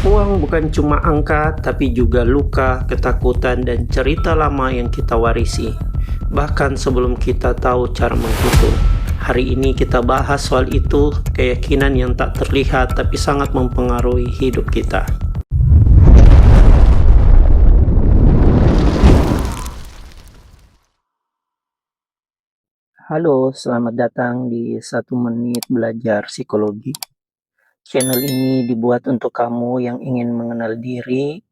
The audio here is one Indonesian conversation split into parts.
Uang bukan cuma angka, tapi juga luka, ketakutan, dan cerita lama yang kita warisi. Bahkan sebelum kita tahu cara menghitung. Hari ini kita bahas soal itu, keyakinan yang tak terlihat tapi sangat mempengaruhi hidup kita. Halo, selamat datang di 1 menit belajar psikologi. Channel ini dibuat untuk kamu yang ingin mengenal diri,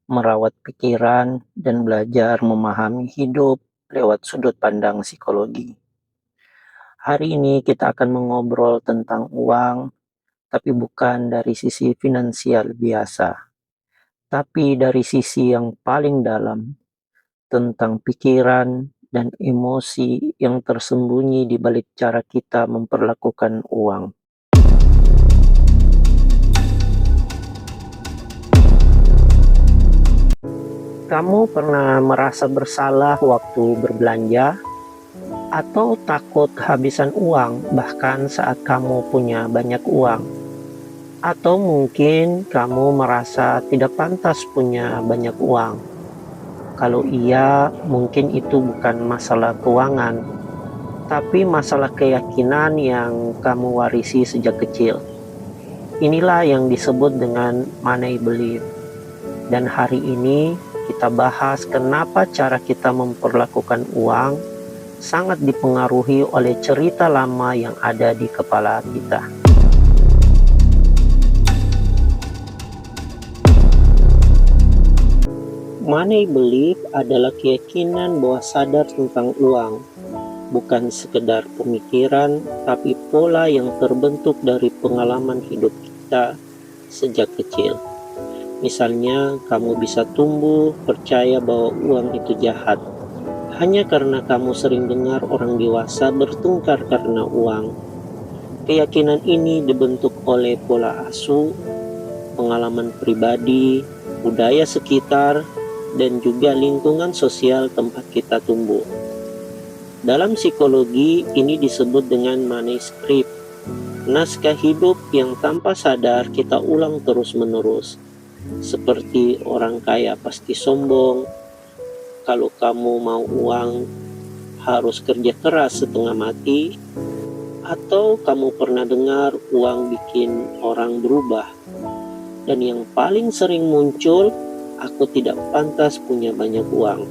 merawat pikiran, dan belajar memahami hidup lewat sudut pandang psikologi. Hari ini kita akan mengobrol tentang uang, tapi bukan dari sisi finansial biasa, tapi dari sisi yang paling dalam, tentang pikiran dan emosi yang tersembunyi di balik cara kita memperlakukan uang. Kamu pernah merasa bersalah waktu berbelanja atau takut kehabisan uang bahkan saat kamu punya banyak uang? Atau mungkin kamu merasa tidak pantas punya banyak uang? Kalau iya, mungkin itu bukan masalah keuangan, tapi masalah keyakinan yang kamu warisi sejak kecil. Inilah yang disebut dengan money belief. Dan hari ini kita bahas kenapa cara kita memperlakukan uang sangat dipengaruhi oleh cerita lama yang ada di kepala kita. Money belief adalah keyakinan bahwa sadar tentang uang, bukan sekedar pemikiran, tapi pola yang terbentuk dari pengalaman hidup kita sejak kecil. Misalnya, kamu bisa tumbuh percaya bahwa uang itu jahat, hanya karena kamu sering dengar orang dewasa bertengkar karena uang. Keyakinan ini dibentuk oleh pola asuh, pengalaman pribadi, budaya sekitar, dan juga lingkungan sosial tempat kita tumbuh. Dalam psikologi, ini disebut dengan money script, naskah hidup yang tanpa sadar kita ulang terus-menerus. Seperti orang kaya pasti sombong, kalau kamu mau uang harus kerja keras setengah mati, atau kamu pernah dengar uang bikin orang berubah. Dan yang paling sering muncul, aku tidak pantas punya banyak uang.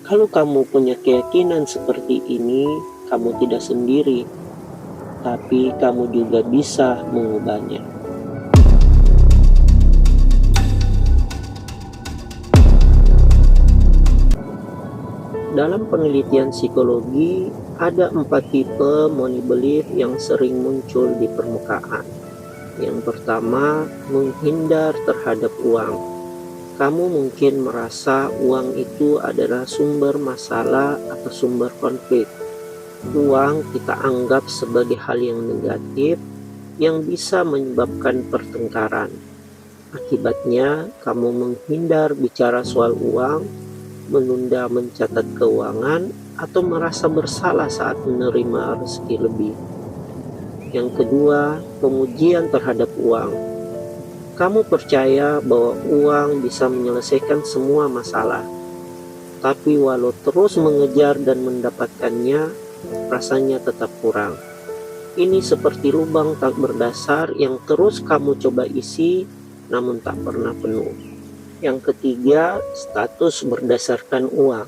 Kalau kamu punya keyakinan seperti ini, kamu tidak sendiri, tapi kamu juga bisa mengubahnya. Dalam penelitian psikologi, ada 4 tipe money belief yang sering muncul di permukaan. Yang pertama, menghindar terhadap uang. Kamu mungkin merasa uang itu adalah sumber masalah atau sumber konflik. Uang kita anggap sebagai hal yang negatif yang bisa menyebabkan pertengkaran. Akibatnya, kamu menghindar bicara soal uang, menunda mencatat keuangan, atau merasa bersalah saat menerima rezeki lebih. Yang kedua, pengujian terhadap uang. Kamu percaya bahwa uang bisa menyelesaikan semua masalah, tapi walau terus mengejar dan mendapatkannya, rasanya tetap kurang. Ini seperti lubang tak berdasar yang terus kamu coba isi, namun tak pernah penuh. Yang ketiga, status berdasarkan uang.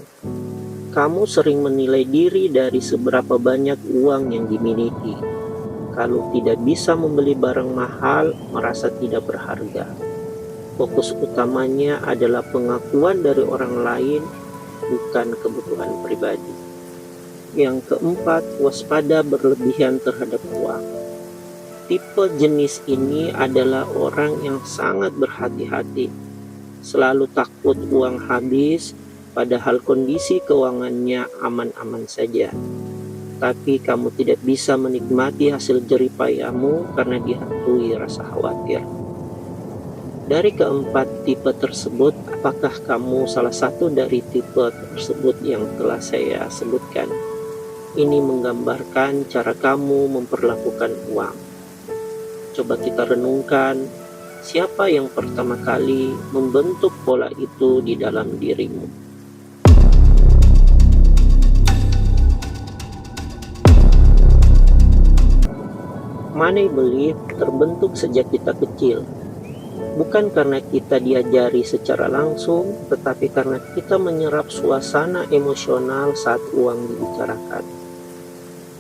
Kamu sering menilai diri dari seberapa banyak uang yang dimiliki. Kalau tidak bisa membeli barang mahal, merasa tidak berharga. Fokus utamanya adalah pengakuan dari orang lain, bukan kebutuhan pribadi. Yang keempat, waspada berlebihan terhadap uang. Tipe jenis ini adalah orang yang sangat berhati-hati, selalu takut uang habis, padahal kondisi keuangannya aman-aman saja. Tapi kamu tidak bisa menikmati hasil jerih payahmu karena dihantui rasa khawatir. Dari keempat tipe tersebut, apakah kamu salah satu dari tipe tersebut yang telah saya sebutkan? Ini menggambarkan cara kamu memperlakukan uang. Coba kita renungkan, Siapa yang pertama kali membentuk pola itu di dalam dirimu? Money belief terbentuk sejak kita kecil, bukan karena kita diajari secara langsung, tetapi karena kita menyerap suasana emosional saat uang dibicarakan.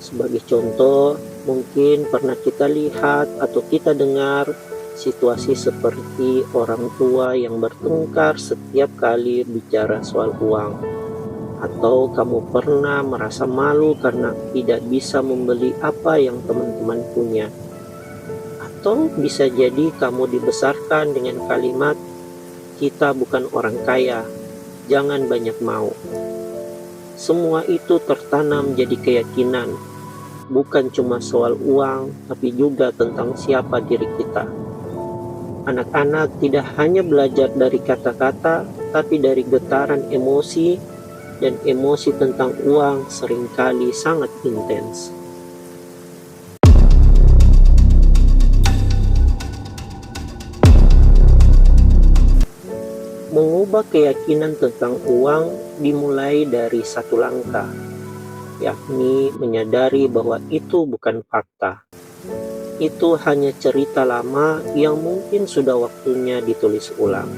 Sebagai contoh, mungkin pernah kita lihat atau kita dengar situasi seperti orang tua yang bertengkar setiap kali bicara soal uang, atau kamu pernah merasa malu karena tidak bisa membeli apa yang teman-teman punya, atau bisa jadi kamu dibesarkan dengan kalimat, "Kita bukan orang kaya, jangan banyak mau." Semua itu tertanam jadi keyakinan, bukan cuma soal uang, tapi juga tentang siapa diri kita. Anak-anak tidak hanya belajar dari kata-kata, tapi dari getaran emosi, dan emosi tentang uang seringkali sangat intens. Mengubah keyakinan tentang uang dimulai dari satu langkah, yakni menyadari bahwa itu bukan fakta. Itu hanya cerita lama yang mungkin sudah waktunya ditulis ulang.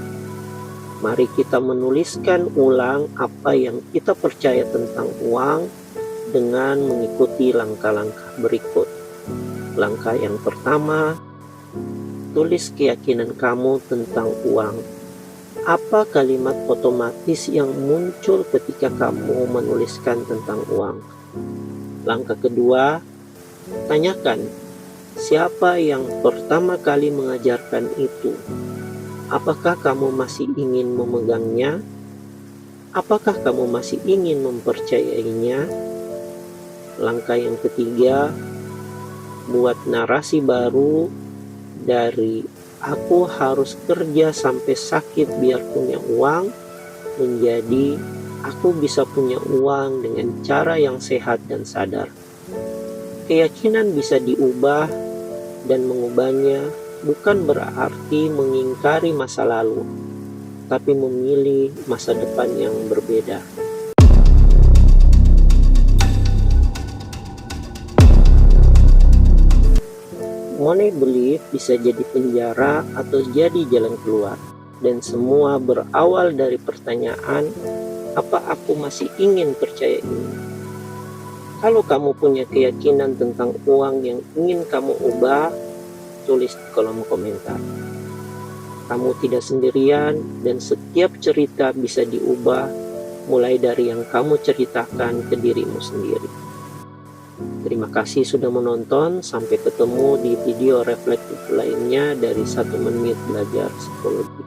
Mari kita menuliskan ulang apa yang kita percaya tentang uang dengan mengikuti langkah-langkah berikut. Langkah yang pertama, tulis keyakinan kamu tentang uang. Apa kalimat otomatis yang muncul ketika kamu menuliskan tentang uang? Langkah kedua, tanyakan, siapa yang pertama kali mengajarkan itu? Apakah kamu masih ingin memegangnya? Apakah kamu masih ingin mempercayainya? Langkah yang ketiga, buat narasi baru dari "aku harus kerja sampai sakit biar punya uang" menjadi "aku bisa punya uang dengan cara yang sehat dan sadar". Keyakinan bisa diubah, dan mengubahnya bukan berarti mengingkari masa lalu, tapi memilih masa depan yang berbeda. Money belief bisa jadi penjara atau jadi jalan keluar, dan semua berawal dari pertanyaan, apa aku masih ingin percaya ini? Kalau kamu punya keyakinan tentang uang yang ingin kamu ubah, tulis di kolom komentar. Kamu tidak sendirian, dan setiap cerita bisa diubah mulai dari yang kamu ceritakan ke dirimu sendiri. Terima kasih sudah menonton, sampai ketemu di video reflektif lainnya dari 1 menit belajar psikologi.